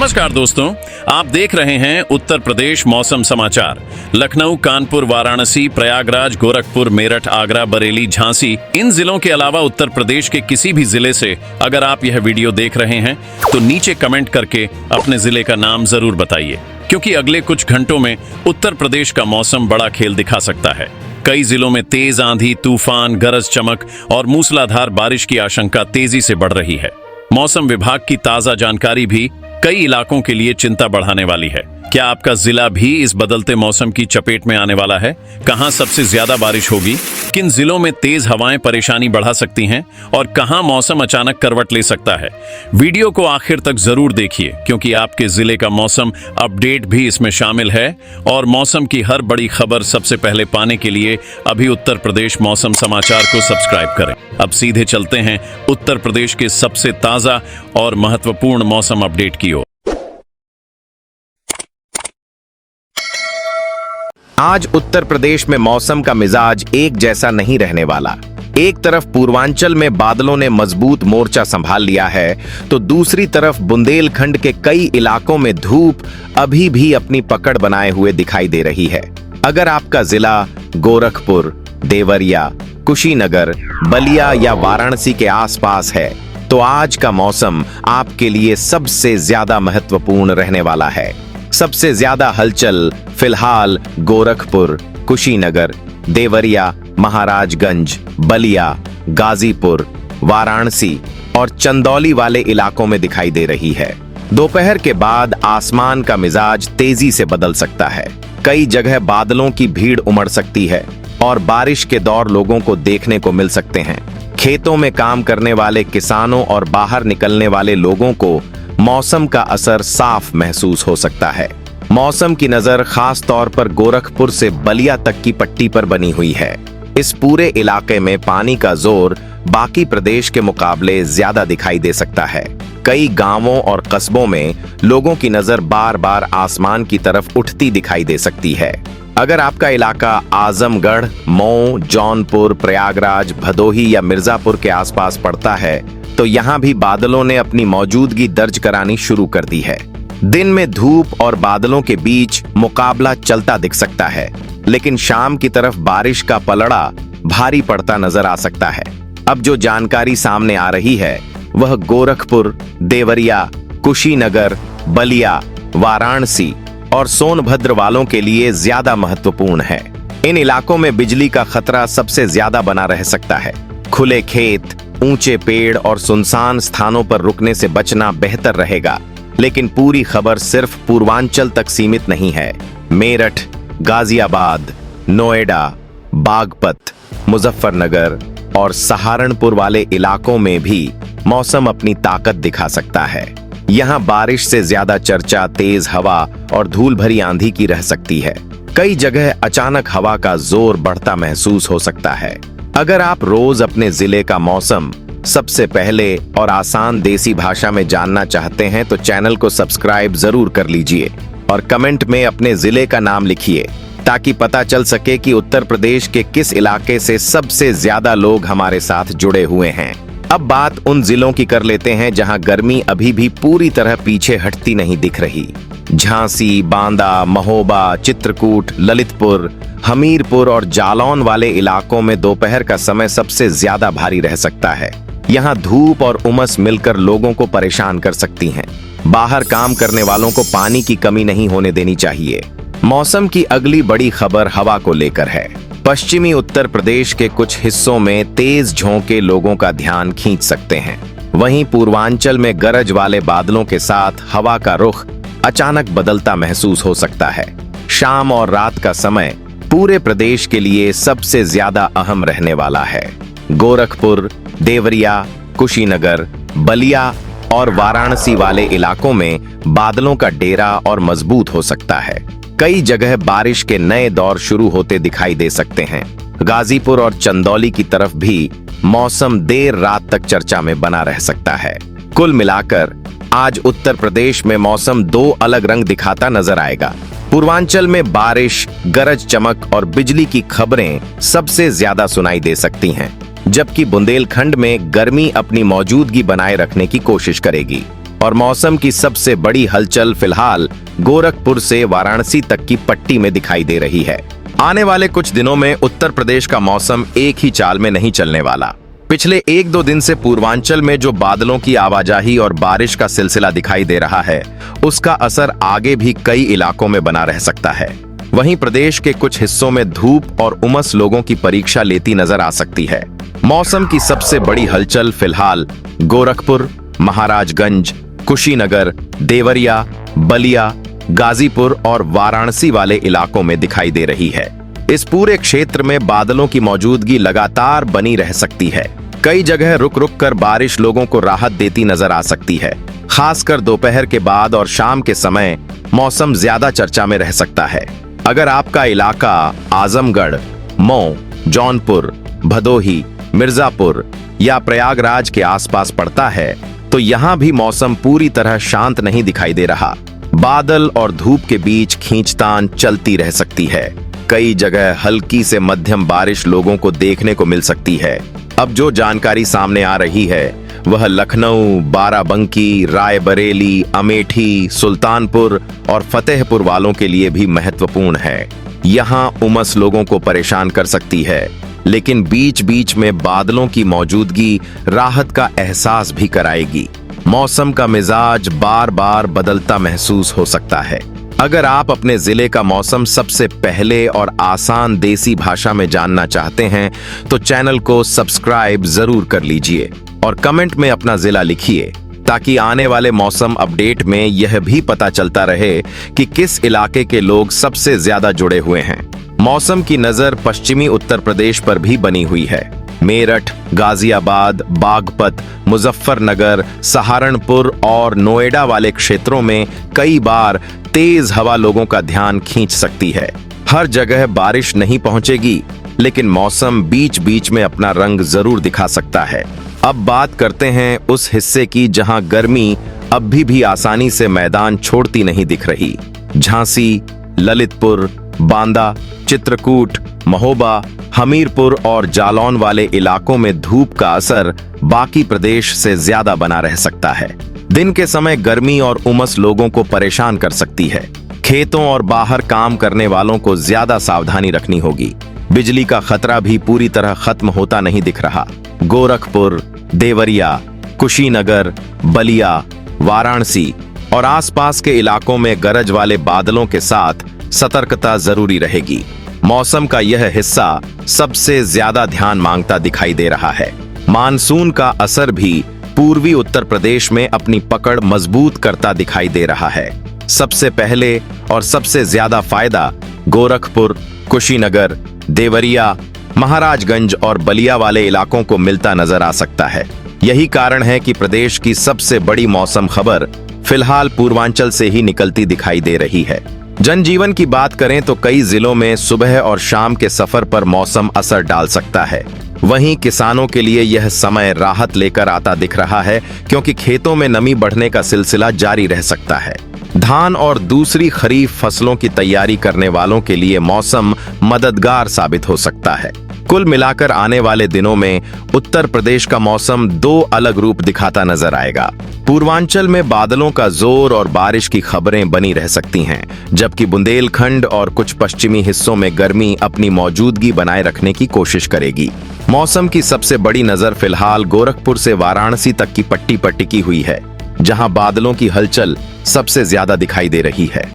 नमस्कार दोस्तों, आप देख रहे हैं उत्तर प्रदेश मौसम समाचार। लखनऊ, कानपुर, वाराणसी, प्रयागराज, गोरखपुर, मेरठ, आगरा, बरेली, झांसी, इन जिलों के अलावा उत्तर प्रदेश के किसी भी जिले से अगर आप यह वीडियो देख रहे हैं तो नीचे कमेंट करके अपने जिले का नाम जरूर बताइए, क्योंकि अगले कुछ घंटों में उत्तर प्रदेश का मौसम बड़ा खेल दिखा सकता है। कई जिलों में तेज आंधी, तूफान, गरज चमक और मूसलाधार बारिश की आशंका तेजी से बढ़ रही है। मौसम विभाग की ताजा जानकारी भी कई इलाकों के लिए चिंता बढ़ाने वाली है। क्या आपका जिला भी इस बदलते मौसम की चपेट में आने वाला है? कहां सबसे ज्यादा बारिश होगी? किन जिलों में तेज हवाएं परेशानी बढ़ा सकती हैं? और कहां मौसम अचानक करवट ले सकता है? वीडियो को आखिर तक जरूर देखिए, क्योंकि आपके जिले का मौसम अपडेट भी इसमें शामिल है। और मौसम की हर बड़ी खबर सबसे पहले पाने के लिए अभी उत्तर प्रदेश मौसम समाचार को सब्सक्राइब करें। अब सीधे चलते हैं उत्तर प्रदेश के सबसे ताजा और महत्वपूर्ण मौसम अपडेट की ओर। आज उत्तर प्रदेश में मौसम का मिजाज एक जैसा नहीं रहने वाला। एक तरफ पूर्वांचल में बादलों ने मजबूत मोर्चा संभाल लिया है, तो दूसरी तरफ बुंदेलखंड के कई इलाकों में धूप अभी भी अपनी पकड़ बनाए हुए दिखाई दे रही है। अगर आपका जिला गोरखपुर, देवरिया, कुशीनगर, बलिया या वाराणसी के आसपास है, तो आज का मौसम आपके लिए सबसे ज्यादा महत्वपूर्ण रहने वाला है। सबसे ज्यादा हलचल फिलहाल गोरखपुर, कुशीनगर, देवरिया, महाराजगंज, बलिया, गाजीपुर, वाराणसी और चंदौली वाले इलाकों में दिखाई दे रही है। दोपहर के बाद आसमान का मिजाज तेजी से बदल सकता है। कई जगह बादलों की भीड़ उमड़ सकती है और बारिश के दौर लोगों को देखने को मिल सकते हैं। खेतों में काम करने वाले किसानों और बाहर निकलने वाले लोगों को मौसम का असर साफ महसूस हो सकता है। मौसम की नजर खास तौर पर गोरखपुर से बलिया तक की पट्टी पर बनी हुई है। इस पूरे इलाके में पानी का जोर बाकी प्रदेश के मुकाबले ज्यादा दिखाई दे सकता है। कई गांवों और कस्बों में लोगों की नजर बार बार आसमान की तरफ उठती दिखाई दे सकती है। अगर आपका इलाका आजमगढ़, मऊ, जौनपुर, प्रयागराज, भदोही या मिर्जापुर के आसपास पड़ता है, तो यहाँ भी बादलों ने अपनी मौजूदगी दर्ज करानी शुरू कर दी है। दिन में धूप और बादलों के बीच मुकाबला चलता दिख सकता है, लेकिन शाम की तरफ बारिश का पलड़ा भारी पड़ता नजर आ सकता है। अब जो जानकारी सामने आ रही है वह गोरखपुर, देवरिया, कुशीनगर, बलिया, वाराणसी और सोनभद्र वालों के लिए ज्यादा महत्वपूर्ण है। इन इलाकों में बिजली का खतरा सबसे ज्यादा बना रह सकता है। खुले खेत, ऊंचे पेड़ और सुनसान स्थानों पर रुकने से बचना बेहतर रहेगा। लेकिन पूरी खबर सिर्फ पूर्वांचल तक सीमित नहीं है। मेरठ, गाजियाबाद, नोएडा, बागपत, मुजफ्फरनगर और सहारनपुर वाले इलाकों में भी मौसम अपनी ताकत दिखा सकता है। यहाँ बारिश से ज्यादा चर्चा तेज हवा और धूल भरी आंधी की रह सकती है। कई जगह अचानक हवा का जोर बढ़ता महसूस हो सकता है। अगर आप रोज अपने जिले का मौसम सबसे पहले और आसान देसी भाषा में जानना चाहते हैं तो चैनल को सब्सक्राइब जरूर कर लीजिए और कमेंट में अपने जिले का नाम लिखिए, ताकि पता चल सके कि उत्तर प्रदेश के किस इलाके से सबसे ज्यादा लोग हमारे साथ जुड़े हुए हैं। अब बात उन जिलों की कर लेते हैं जहां गर्मी अभी भी पूरी तरह पीछे हटती नहीं दिख रही। झांसी, बांदा, महोबा, चित्रकूट, ललितपुर, हमीरपुर और जालौन वाले इलाकों में दोपहर का समय सबसे ज्यादा भारी रह सकता है। यहाँ धूप और उमस मिलकर लोगों को परेशान कर सकती हैं। बाहर काम करने वालों को पानी की कमी नहीं होने देनी चाहिए। मौसम की अगली बड़ी खबर हवा को लेकर है। पश्चिमी उत्तर प्रदेश के कुछ हिस्सों में तेज झोंके लोगों का ध्यान खींच सकते हैं। वहीं पूर्वांचल में गरज वाले बादलों के साथ हवा का रुख अचानक बदलता महसूस हो सकता है। शाम और रात का समय पूरे प्रदेश के लिए सबसे ज्यादा अहम रहने वाला है। गोरखपुर, देवरिया, कुशीनगर, बलिया और वाराणसी वाले इलाकों में बादलों का डेरा और मजबूत हो सकता है। कई जगह बारिश के नए दौर शुरू होते दिखाई दे सकते हैं। गाजीपुर और चंदौली की तरफ भी मौसम देर रात तक चर्चा में बना रह सकता है। कुल मिलाकर आज उत्तर प्रदेश में मौसम दो अलग रंग दिखाता नजर आएगा। पूर्वांचल में बारिश, गरज चमक और बिजली की खबरें सबसे ज्यादा सुनाई दे सकती हैं, जबकि बुंदेलखंड में गर्मी अपनी मौजूदगी बनाए रखने की कोशिश करेगी। और मौसम की सबसे बड़ी हलचल फिलहाल गोरखपुर से वाराणसी तक की पट्टी में दिखाई दे रही है। आने वाले कुछ दिनों में उत्तर प्रदेश का मौसम एक ही चाल में नहीं चलने वाला। पिछले 1-2 दिन से पूर्वांचल में जो बादलों की आवाजाही और बारिश का सिलसिला दिखाई दे रहा है, उसका असर आगे भी कई इलाकों में बना रह सकता है। वहीं प्रदेश के कुछ हिस्सों में धूप और उमस लोगों की परीक्षा लेती नजर आ सकती है। मौसम की सबसे बड़ी हलचल फिलहाल गोरखपुर, महाराजगंज, कुशीनगर, देवरिया, बलिया, गाजीपुर और वाराणसी वाले इलाकों में दिखाई दे रही है। इस पूरे क्षेत्र में बादलों की मौजूदगी लगातार बनी रह सकती है। कई जगह रुक रुक कर बारिश लोगों को राहत देती नजर आ सकती है। खासकर दोपहर के बाद और शाम के समय मौसम ज्यादा चर्चा में रह सकता है। अगर आपका इलाका आजमगढ़, मऊ, जौनपुर, भदोही, मिर्जापुर या प्रयागराज के आसपास पड़ता है, तो यहाँ भी मौसम पूरी तरह शांत नहीं दिखाई दे रहा। बादल और धूप के बीच खींचतान चलती रह सकती है। कई जगह हल्की से मध्यम बारिश लोगों को देखने को मिल सकती है। अब जो जानकारी सामने आ रही है वह लखनऊ, बाराबंकी, रायबरेली, अमेठी, सुल्तानपुर और फतेहपुर वालों के लिए भी महत्वपूर्ण है। यहाँ उमस लोगों को परेशान कर सकती है, लेकिन बीच बीच में बादलों की मौजूदगी राहत का एहसास भी कराएगी। मौसम का मिजाज बार बार बदलता महसूस हो सकता है। अगर आप अपने जिले का मौसम सबसे पहले और आसान देसी भाषा में जानना चाहते हैं, तो चैनल को सब्सक्राइब जरूर कर लीजिए और कमेंट में अपना जिला लिखिए, ताकि आने वाले मौसम अपडेट में यह भी पता चलता रहे कि किस इलाके के लोग सबसे ज्यादा जुड़े हुए हैं। मौसम की नजर पश्चिमी उत्तर प्रदेश पर भी बनी हुई है। मेरठ, गाजियाबाद, बागपत, मुजफ्फरनगर, सहारनपुर और नोएडा वाले क्षेत्रों में कई बार तेज हवा लोगों का ध्यान खींच सकती है। हर जगह बारिश नहीं पहुंचेगी, लेकिन मौसम बीच बीच में अपना रंग जरूर दिखा सकता है। अब बात करते हैं उस हिस्से की जहां गर्मी अब भी आसानी से मैदान छोड़ती नहीं दिख रही। झांसी, ललितपुर, बांदा, चित्रकूट, महोबा, हमीरपुर और जालौन वाले इलाकों में धूप का असर बाकी प्रदेश से ज्यादा बना रह सकता है। दिन के समय गर्मी और उमस लोगों को परेशान कर सकती है। खेतों और बाहर काम करने वालों को ज्यादा सावधानी रखनी होगी। बिजली का खतरा भी पूरी तरह खत्म होता नहीं दिख रहा। गोरखपुर, देवरिया, कुशीनगर, बलिया, वाराणसी और आसपास के इलाकों में गरज वाले बादलों के साथ सतर्कता जरूरी रहेगी। मौसम का यह हिस्सा सबसे ज्यादा ध्यान मांगता दिखाई दे रहा है। मानसून का असर भी पूर्वी उत्तर प्रदेश में अपनी पकड़ मजबूत करता दिखाई दे रहा है। सबसे पहले और सबसे ज्यादा फायदा गोरखपुर, कुशीनगर, देवरिया, महाराजगंज और बलिया वाले इलाकों को मिलता नजर आ सकता है। यही कारण है कि प्रदेश की सबसे बड़ी मौसम खबर फिलहाल पूर्वांचल से ही निकलती दिखाई दे रही है। जनजीवन की बात करें तो कई जिलों में सुबह और शाम के सफर पर मौसम असर डाल सकता है। वहीं किसानों के लिए यह समय राहत लेकर आता दिख रहा है, क्योंकि खेतों में नमी बढ़ने का सिलसिला जारी रह सकता है। धान और दूसरी खरीफ फसलों की तैयारी करने वालों के लिए मौसम मददगार साबित हो सकता है। कुल मिलाकर आने वाले दिनों में उत्तर प्रदेश का मौसम 2 अलग रूप दिखाता नजर आएगा। पूर्वांचल में बादलों का जोर और बारिश की खबरें बनी रह सकती हैं, जबकि बुंदेलखंड और कुछ पश्चिमी हिस्सों में गर्मी अपनी मौजूदगी बनाए रखने की कोशिश करेगी। मौसम की सबसे बड़ी नजर फिलहाल गोरखपुर से वाराणसी तक की पट्टी पर टिकी हुई है, जहां बादलों की हलचल सबसे ज्यादा दिखाई दे रही है।